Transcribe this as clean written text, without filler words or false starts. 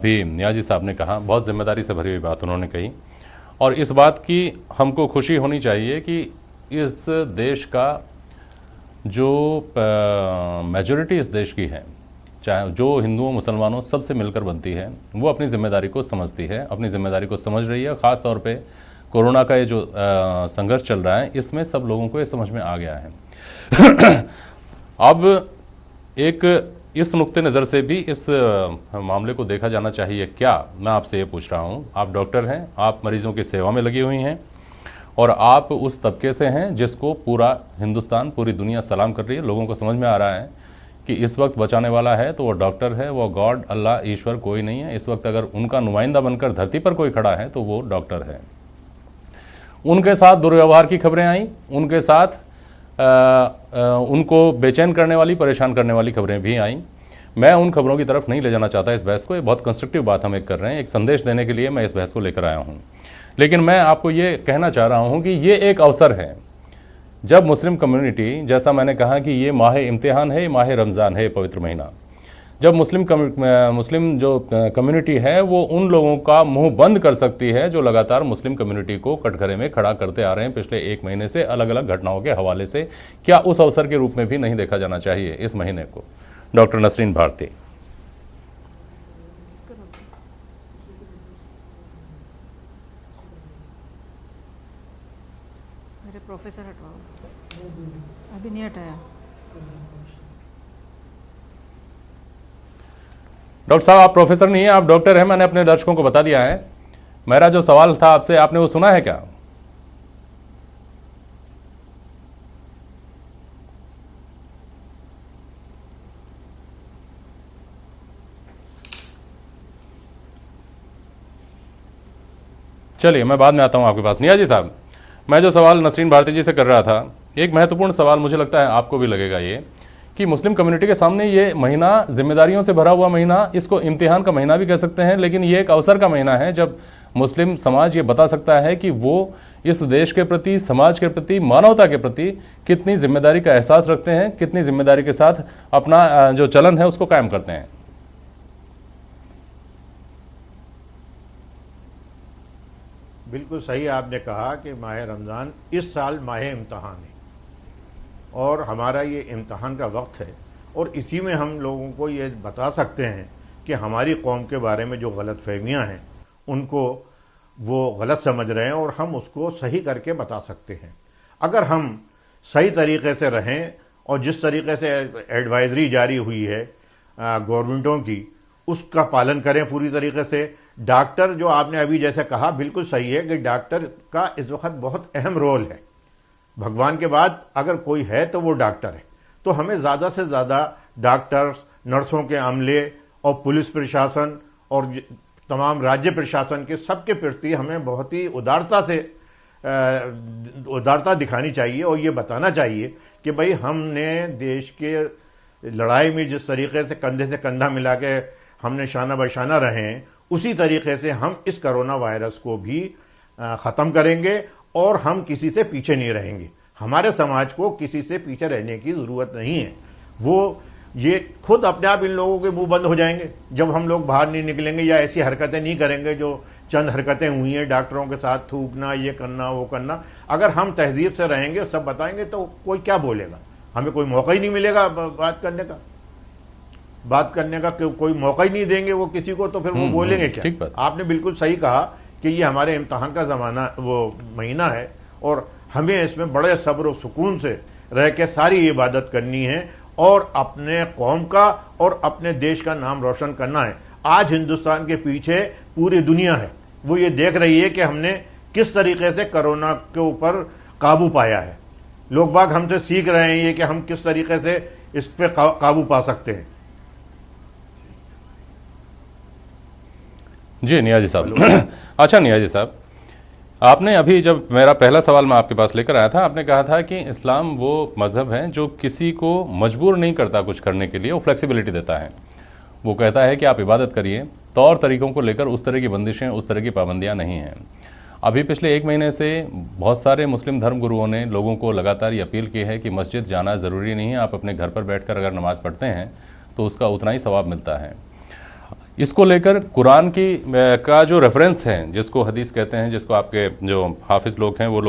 भी नियाजी साहब ने कहा, बहुत जिम्मेदारी से भरी हुई बात उन्होंने कही। और इस बात की हमको खुशी होनी चाहिए कि इस देश का जो मेजॉरिटी इस देश की है, चाहे जो हिंदुओं मुसलमानों सबसे मिलकर बनती है, वो अपनी ज़िम्मेदारी को समझती है, अपनी ज़िम्मेदारी को समझ रही है। ख़ास तौर पे कोरोना का ये जो संघर्ष चल रहा है, इसमें सब लोगों को ये समझ में आ गया है। अब एक इस नुक्ते नज़र से भी इस मामले को देखा जाना चाहिए क्या, मैं आपसे ये पूछ रहा हूँ। आप डॉक्टर हैं, आप मरीजों की सेवा में लगी हुई हैं और आप उस तबके से हैं जिसको पूरा हिंदुस्तान, पूरी दुनिया सलाम कर रही है। लोगों को समझ में आ रहा है कि इस वक्त बचाने वाला है तो वो डॉक्टर है, वो गॉड, अल्लाह, ईश्वर कोई नहीं है। इस वक्त अगर उनका नुमाइंदा बनकर धरती पर कोई खड़ा है तो वो डॉक्टर है। उनके साथ दुर्व्यवहार की खबरें आई, उनके साथ उनको बेचैन करने वाली, परेशान करने वाली खबरें भी आईं। मैं उन खबरों की तरफ नहीं ले जाना चाहता इस बहस को। ये बहुत कंस्ट्रक्टिव बात हम एक कर रहे हैं, एक संदेश देने के लिए मैं इस बहस को लेकर आया हूँ। लेकिन मैं आपको ये कहना चाह रहा हूँ कि ये एक अवसर है जब मुस्लिम कम्युनिटी, जैसा मैंने कहा कि ये माह इम्तिहान है, माह रमज़ान है, पवित्र महीना, जब मुस्लिम जो कम्युनिटी है वो उन लोगों का मुंह बंद कर सकती है जो लगातार मुस्लिम कम्युनिटी को कटघरे में खड़ा करते आ रहे हैं पिछले 1 महीने से, अलग अलग घटनाओं के हवाले से। क्या उस अवसर के रूप में भी नहीं देखा जाना चाहिए इस महीने को? डॉक्टर नसरीन भारती। मेरे प्रोफेसर हटवाओ, अभी नहीं हटाया। डॉक्टर साहब, आप प्रोफेसर नहीं हैं, आप डॉक्टर हैं, मैंने अपने दर्शकों को बता दिया है। मेरा जो सवाल था आपसे, आपने वो सुना है क्या? चलिए, मैं बाद में आता हूं आपके पास। नियाजी साहब, मैं जो सवाल नसरीन भारती जी से कर रहा था, एक महत्वपूर्ण सवाल, मुझे लगता है आपको भी लगेगा ये, कि मुस्लिम कम्युनिटी के सामने ये महीना जिम्मेदारियों से भरा हुआ महीना, इसको इम्तिहान का महीना भी कह सकते हैं, लेकिन ये एक अवसर का महीना है जब मुस्लिम समाज ये बता सकता है कि वो इस देश के प्रति, समाज के प्रति, मानवता के प्रति कितनी जिम्मेदारी का एहसास रखते हैं, कितनी जिम्मेदारी के साथ अपना जो चलन है उसको कायम करते हैं। बिल्कुल सही आपने कहा कि माह रमज़ान इस साल माह इम्तहान है और हमारा ये इम्तहान का वक्त है, और इसी में हम लोगों को ये बता सकते हैं कि हमारी कौम के बारे में जो गलत फहमियाँ हैं उनको वो गलत समझ रहे हैं और हम उसको सही करके बता सकते हैं। अगर हम सही तरीके से रहें और जिस तरीके से एडवाइजरी जारी हुई है गवर्नमेंटों की, उसका पालन करें पूरी तरीके से। डॉक्टर, जो आपने अभी जैसे कहा, बिल्कुल सही है कि डॉक्टर का इस वक्त बहुत अहम रोल है। भगवान के बाद अगर कोई है तो वो डॉक्टर है। तो हमें ज़्यादा से ज़्यादा डॉक्टर्स, नर्सों के अमले और पुलिस प्रशासन और तमाम राज्य प्रशासन के सबके प्रति हमें बहुत ही उदारता दिखानी चाहिए और ये बताना चाहिए कि भाई हमने देश के लड़ाई में जिस तरीके से कंधे से कंधा मिला के हमने शाना बशाना रहे हैं, उसी तरीके से हम इस कोरोना वायरस को भी ख़त्म करेंगे और हम किसी से पीछे नहीं रहेंगे। हमारे समाज को किसी से पीछे रहने की ज़रूरत नहीं है। वो ये खुद अपने आप इन लोगों के मुंह बंद हो जाएंगे जब हम लोग बाहर नहीं निकलेंगे या ऐसी हरकतें नहीं करेंगे जो चंद हरकतें हुई हैं, डॉक्टरों के साथ थूकना, ये करना, वो करना। अगर हम तहजीब से रहेंगे, सब बताएंगे, तो कोई क्या बोलेगा? हमें कोई मौका ही नहीं मिलेगा बात करने का कोई मौका ही नहीं देंगे वो किसी को, तो फिर वो बोलेंगे क्या? आपने बिल्कुल सही कहा कि ये हमारे इम्तहान का ज़माना, वो महीना है, और हमें इसमें बड़े सब्र और सुकून से रह के सारी इबादत करनी है और अपने कौम का और अपने देश का नाम रोशन करना है। आज हिंदुस्तान के पीछे पूरी दुनिया है, वो ये देख रही है कि हमने किस तरीके से कोरोना के ऊपर काबू पाया है। लोग बाग हमसे सीख रहे हैं ये कि हम किस तरीके से इस पे काबू पा सकते हैं। जी नियाजी साहब। अच्छा नियाजी साहब, आपने अभी, जब मेरा पहला सवाल मैं आपके पास लेकर आया था, आपने कहा था कि इस्लाम वो मज़हब है जो किसी को मजबूर नहीं करता कुछ करने के लिए, वो फ्लेक्सिबिलिटी देता है। वो कहता है कि आप इबादत करिए, तौर तरीक़ों को लेकर उस तरह की बंदिशें, उस तरह की पाबंदियाँ नहीं हैं। अभी पिछले 1 महीने से बहुत सारे मुस्लिम धर्मगुरुओं ने लोगों को लगातार ये अपील की है कि मस्जिद जाना ज़रूरी नहीं है, आप अपने घर पर बैठकर अगर नमाज़ पढ़ते हैं तो उसका उतना ही सवाब मिलता है। इसको लेकर कुरान की का जो रेफरेंस है, जिसको हदीस कहते हैं, जिसको आपके जो हाफिज लोग हैं वो लोगों